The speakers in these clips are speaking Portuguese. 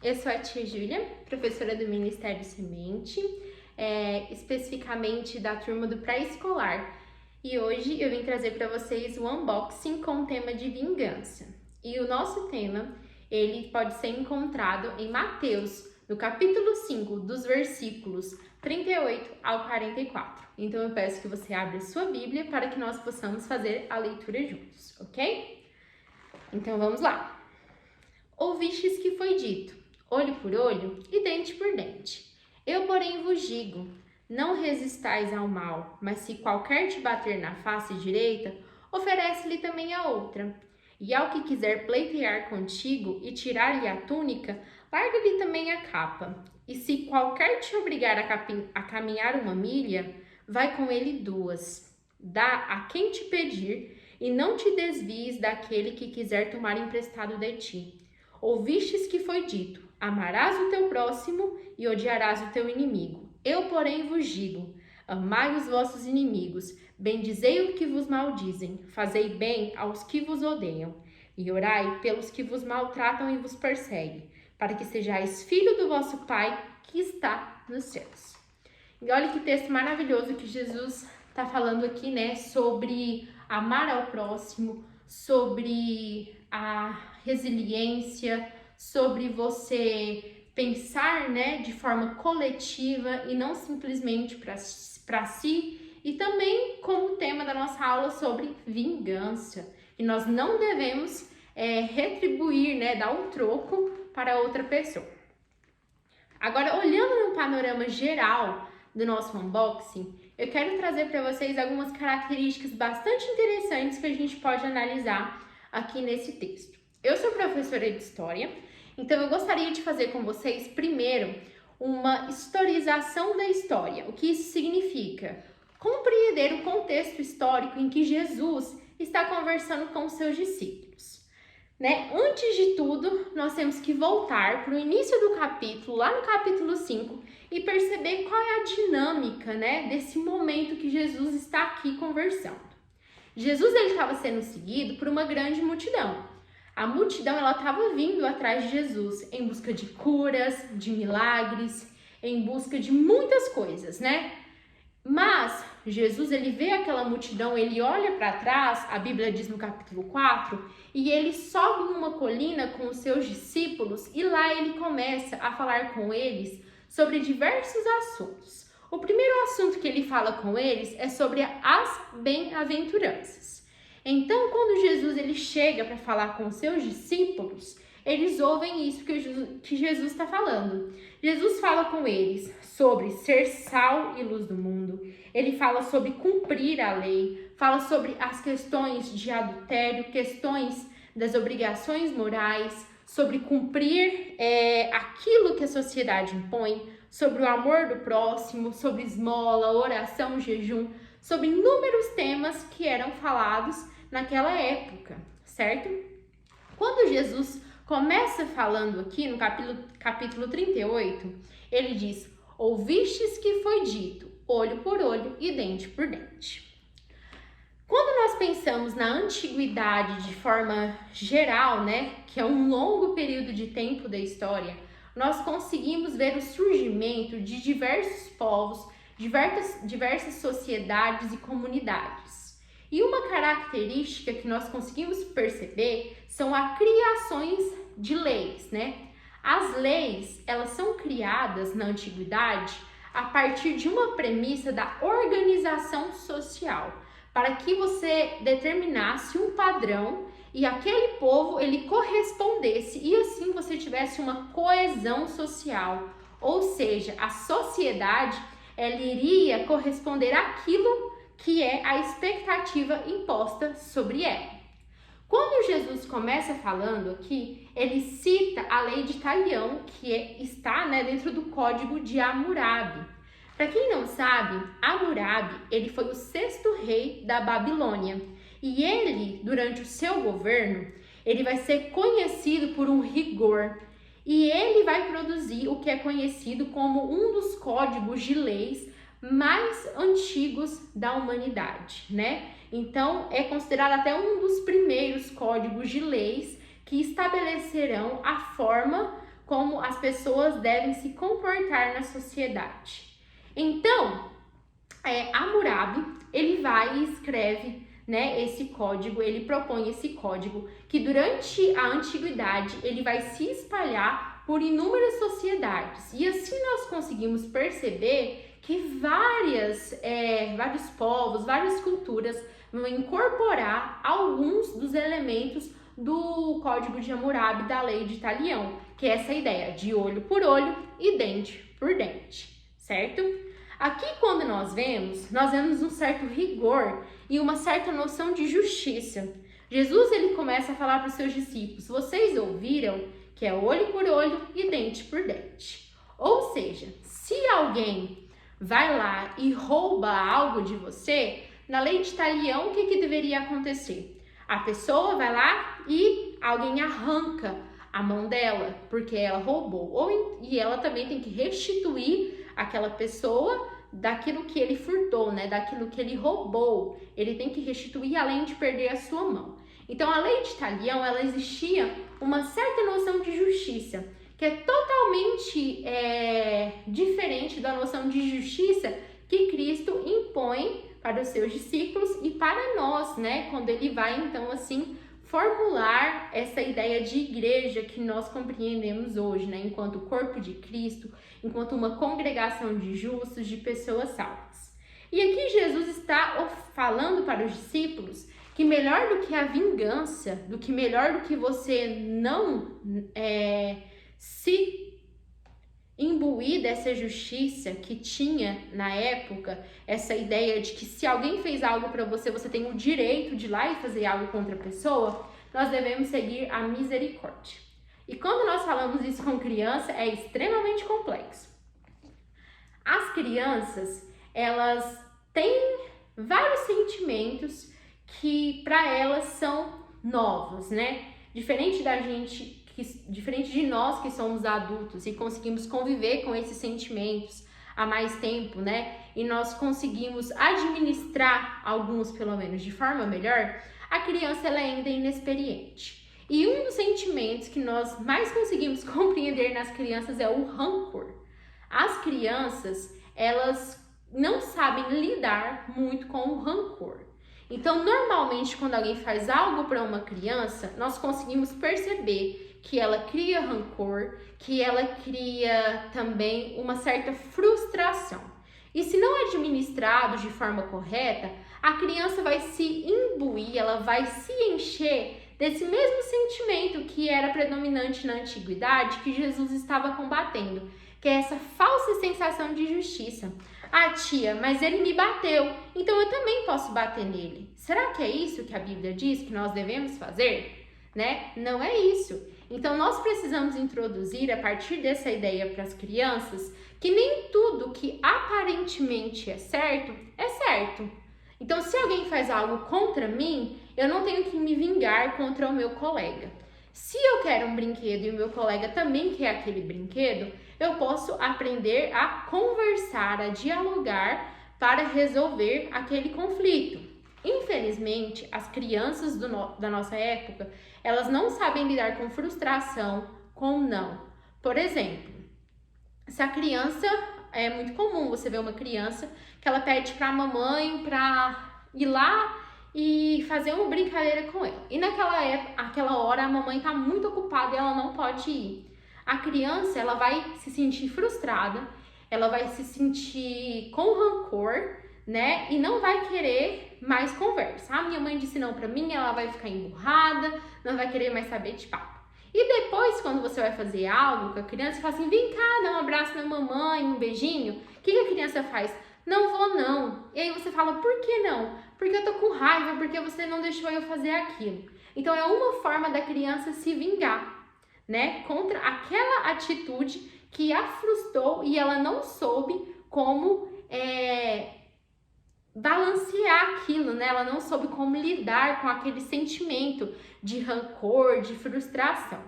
eu sou a tia Júlia, professora do Ministério Semente, especificamente da turma do pré-escolar. E hoje eu vim trazer para vocês o unboxing com o tema de vingança. E o nosso tema, ele pode ser encontrado em Mateus, no capítulo 5, dos versículos 38 ao 44. Então eu peço que você abra a sua Bíblia para que nós possamos fazer a leitura juntos, ok? Então vamos lá. Ouvistes que foi dito, olho por olho e dente por dente. Eu, porém, vos digo, não resistais ao mal, mas se qualquer te bater na face direita, oferece-lhe também a outra. E ao que quiser pleitear contigo e tirar-lhe a túnica, larga-lhe também a capa. E se qualquer te obrigar a caminhar 1 milha, vai com ele 2. Dá a quem te pedir, e não te desvies daquele que quiser tomar emprestado de ti. Ouvistes que foi dito, amarás o teu próximo e odiarás o teu inimigo. Eu, porém, vos digo, amai os vossos inimigos, bendizei os que vos maldizem, fazei bem aos que vos odeiam, e orai pelos que vos maltratam e vos perseguem, para que sejais filho do vosso Pai que está nos céus. E olha que texto maravilhoso que Jesus está falando aqui, né, sobre amar ao próximo, sobre a resiliência, sobre você pensar, né, de forma coletiva e não simplesmente para si, e também como tema da nossa aula sobre vingança, e nós não devemos retribuir, né, dar um troco para outra pessoa. Agora, olhando no panorama geral do nosso unboxing, eu quero trazer para vocês algumas características bastante interessantes que a gente pode analisar aqui nesse texto. Eu sou professora de História, então eu gostaria de fazer com vocês, primeiro, uma historização da história. O que isso significa? Compreender o contexto histórico em que Jesus está conversando com os seus discípulos. Antes de tudo, nós temos que voltar para o início do capítulo, lá no capítulo 5, e perceber qual é a dinâmica, desse momento que Jesus está aqui conversando. Jesus estava sendo seguido por uma grande multidão. A multidão estava vindo atrás de Jesus em busca de curas, de milagres, em busca de muitas coisas, Mas Jesus, ele vê aquela multidão, ele olha para trás, a Bíblia diz no capítulo 4, e ele sobe numa colina com os seus discípulos e lá ele começa a falar com eles sobre diversos assuntos. O primeiro assunto que ele fala com eles é sobre as bem-aventuranças. Então, quando Jesus ele chega para falar com os seus discípulos, eles ouvem isso que Jesus está falando. Jesus fala com eles sobre ser sal e luz do mundo. Ele fala sobre cumprir a lei, fala sobre as questões de adultério, questões das obrigações morais, sobre cumprir aquilo que a sociedade impõe, sobre o amor do próximo, sobre esmola, oração, jejum, sobre inúmeros temas que eram falados naquela época, certo? Quando Jesus começa falando aqui no capítulo 38, ele diz, ouvistes que foi dito, olho por olho e dente por dente. Quando nós pensamos na antiguidade de forma geral, que é um longo período de tempo da história, nós conseguimos ver o surgimento de diversos povos, diversas sociedades e comunidades. E uma característica que nós conseguimos perceber são as criações de leis, As leis, elas são criadas na antiguidade a partir de uma premissa da organização social, para que você determinasse um padrão e aquele povo ele correspondesse e assim você tivesse uma coesão social, ou seja, a sociedade ela iria corresponder àquilo que é a expectativa imposta sobre ela. Quando Jesus começa falando aqui, ele cita a lei de Talião, que está dentro do Código de Hammurabi. Para quem não sabe, Hammurabi ele foi o 6º rei da Babilônia e ele, durante o seu governo, ele vai ser conhecido por um rigor e ele vai produzir o que é conhecido como um dos códigos de leis mais antigos da humanidade, Então, é considerado até um dos primeiros códigos de leis que estabelecerão a forma como as pessoas devem se comportar na sociedade. Então, Hammurabi, ele vai e escreve, né, esse código, ele propõe esse código que durante a antiguidade ele vai se espalhar por inúmeras sociedades. E assim nós conseguimos perceber que vários povos, várias culturas vão incorporar alguns dos elementos do Código de Hammurabi, da Lei de Talião, que é essa ideia de olho por olho e dente por dente, certo? Aqui, quando nós vemos um certo rigor e uma certa noção de justiça. Jesus, ele começa a falar para os seus discípulos: vocês ouviram que é olho por olho e dente por dente. Ou seja, se alguém vai lá e rouba algo de você, na lei de Talião, o que deveria acontecer? A pessoa vai lá e alguém arranca a mão dela, porque ela roubou. E ela também tem que restituir aquela pessoa daquilo que ele furtou, né? Daquilo que ele roubou. Ele tem que restituir além de perder a sua mão. Então, a lei de Talião, ela existia uma certa noção de justiça, que é totalmente diferente da noção de justiça que Cristo impõe para os seus discípulos e para nós, né? Quando ele vai, então, assim, formular essa ideia de igreja que nós compreendemos hoje, né? Enquanto corpo de Cristo, enquanto uma congregação de justos, de pessoas salvas. E aqui Jesus está falando para os discípulos que melhor do que a vingança, melhor do que você não se imbuir dessa justiça que tinha na época, essa ideia de que se alguém fez algo para você, você tem o direito de ir lá e fazer algo contra a pessoa, nós devemos seguir a misericórdia. E quando nós falamos isso com criança, é extremamente complexo. As crianças, elas têm vários sentimentos que para elas são novos, né? Diferente de nós que somos adultos e conseguimos conviver com esses sentimentos há mais tempo, né? E nós conseguimos administrar alguns, pelo menos, de forma melhor, a criança ela ainda é inexperiente. E um dos sentimentos que nós mais conseguimos compreender nas crianças é o rancor. As crianças, elas não sabem lidar muito com o rancor. Então, normalmente, quando alguém faz algo para uma criança, nós conseguimos perceber que ela cria rancor, que ela cria também uma certa frustração. E se não administrado de forma correta, a criança vai se imbuir, ela vai se encher desse mesmo sentimento que era predominante na antiguidade, que Jesus estava combatendo, que é essa falsa sensação de justiça. Ah, tia, mas ele me bateu, então eu também posso bater nele. Será que é isso que a Bíblia diz que nós devemos fazer? Né? Não é isso. Então, nós precisamos introduzir, a partir dessa ideia para as crianças, que nem tudo que aparentemente é certo. Então, se alguém faz algo contra mim, eu não tenho que me vingar contra o meu colega. Se eu quero um brinquedo e o meu colega também quer aquele brinquedo, eu posso aprender a conversar, a dialogar para resolver aquele conflito. Infelizmente, as crianças da nossa época, elas não sabem lidar com frustração, com não. Por exemplo, se a criança, é muito comum você ver uma criança que ela pede para a mamãe para ir lá e fazer uma brincadeira com ela. E naquela hora a mamãe está muito ocupada e ela não pode ir. A criança, ela vai se sentir frustrada, ela vai se sentir com rancor, né? E não vai querer mais conversa. A minha mãe disse não pra mim, ela vai ficar emburrada, não vai querer mais saber de papo. E depois, quando você vai fazer algo com a criança, fala assim, vem cá, dá um abraço na mamãe, um beijinho. O que a criança faz? Não vou não. E aí você fala, por que não? Porque eu tô com raiva, porque você não deixou eu fazer aquilo. Então é uma forma da criança se vingar, né? Contra aquela atitude que a frustrou e ela não soube como balancear aquilo, né? Ela não soube como lidar com aquele sentimento de rancor, de frustração.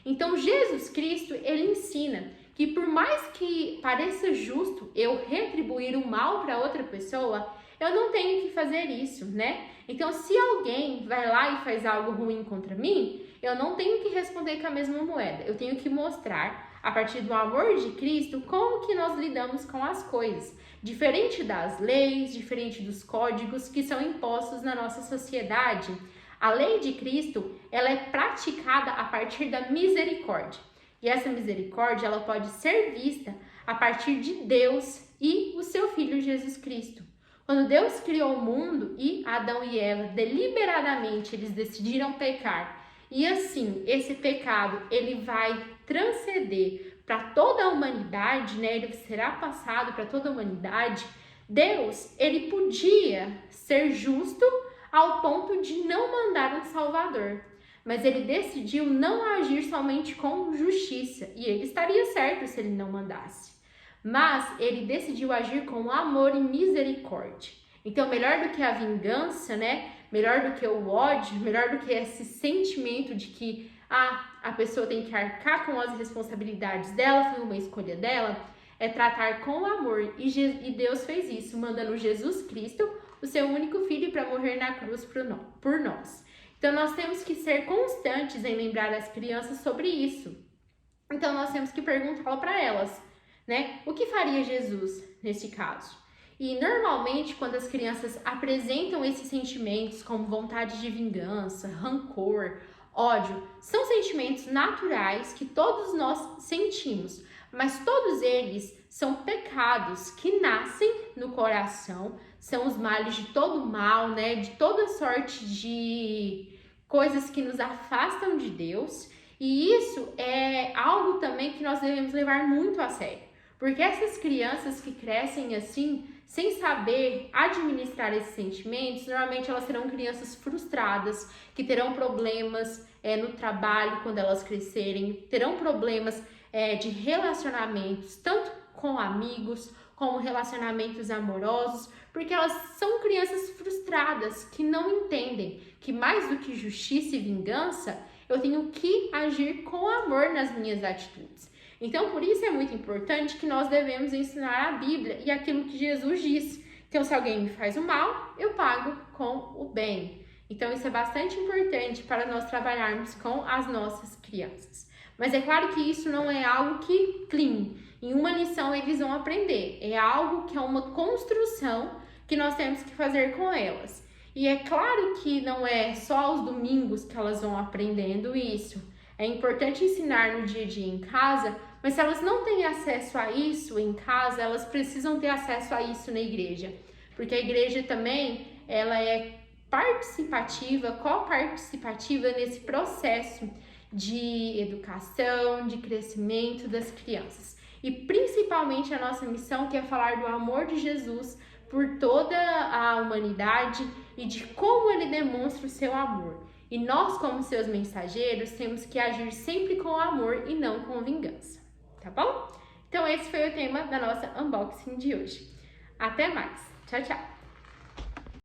Então, Jesus Cristo, ele ensina que por mais que pareça justo eu retribuir o mal para outra pessoa, eu não tenho que fazer isso, né? Então, se alguém vai lá e faz algo ruim contra mim, eu não tenho que responder com a mesma moeda. Eu tenho que mostrar a partir do amor de Cristo, como que nós lidamos com as coisas. Diferente das leis, diferente dos códigos que são impostos na nossa sociedade, a lei de Cristo, ela é praticada a partir da misericórdia. E essa misericórdia, ela pode ser vista a partir de Deus e o seu Filho Jesus Cristo. Quando Deus criou o mundo e Adão e Eva, deliberadamente, eles decidiram pecar. E assim, esse pecado, ele vai transcender para toda a humanidade, né? Ele será passado para toda a humanidade. Deus, ele podia ser justo ao ponto de não mandar um Salvador. Mas ele decidiu não agir somente com justiça. E ele estaria certo se ele não mandasse. Mas ele decidiu agir com amor e misericórdia. Então, melhor do que a vingança, né? Melhor do que o ódio, melhor do que esse sentimento de que a pessoa tem que arcar com as responsabilidades dela, foi uma escolha dela, é tratar com amor. E Deus fez isso, mandando Jesus Cristo, o seu único filho, para morrer na cruz por nós. Então, nós temos que ser constantes em lembrar as crianças sobre isso. Então, nós temos que perguntar para elas, né? O que faria Jesus nesse caso? E normalmente quando as crianças apresentam esses sentimentos como vontade de vingança, rancor, ódio, são sentimentos naturais que todos nós sentimos, mas todos eles são pecados que nascem no coração, são os males de todo mal, né? De toda sorte de coisas que nos afastam de Deus, e isso é algo também que nós devemos levar muito a sério. Porque essas crianças que crescem assim, sem saber administrar esses sentimentos, normalmente elas serão crianças frustradas, que terão problemas no trabalho quando elas crescerem, terão problemas de relacionamentos, tanto com amigos, como relacionamentos amorosos, porque elas são crianças frustradas, que não entendem que mais do que justiça e vingança, eu tenho que agir com amor nas minhas atitudes. Então, por isso é muito importante que nós devemos ensinar a Bíblia e aquilo que Jesus disse. Então, se alguém me faz o mal, eu pago com o bem. Então, isso é bastante importante para nós trabalharmos com as nossas crianças. Mas é claro que isso não é algo que, em uma lição eles vão aprender. É algo que é uma construção que nós temos que fazer com elas. E é claro que não é só aos domingos que elas vão aprendendo isso. É importante ensinar no dia a dia em casa, mas se elas não têm acesso a isso em casa, elas precisam ter acesso a isso na igreja. Porque a igreja também, ela é participativa, coparticipativa nesse processo de educação, de crescimento das crianças. E principalmente a nossa missão, que é falar do amor de Jesus por toda a humanidade e de como ele demonstra o seu amor. E nós, como seus mensageiros, temos que agir sempre com amor e não com vingança, tá bom? Então esse foi o tema da nossa unboxing de hoje. Até mais. Tchau, tchau!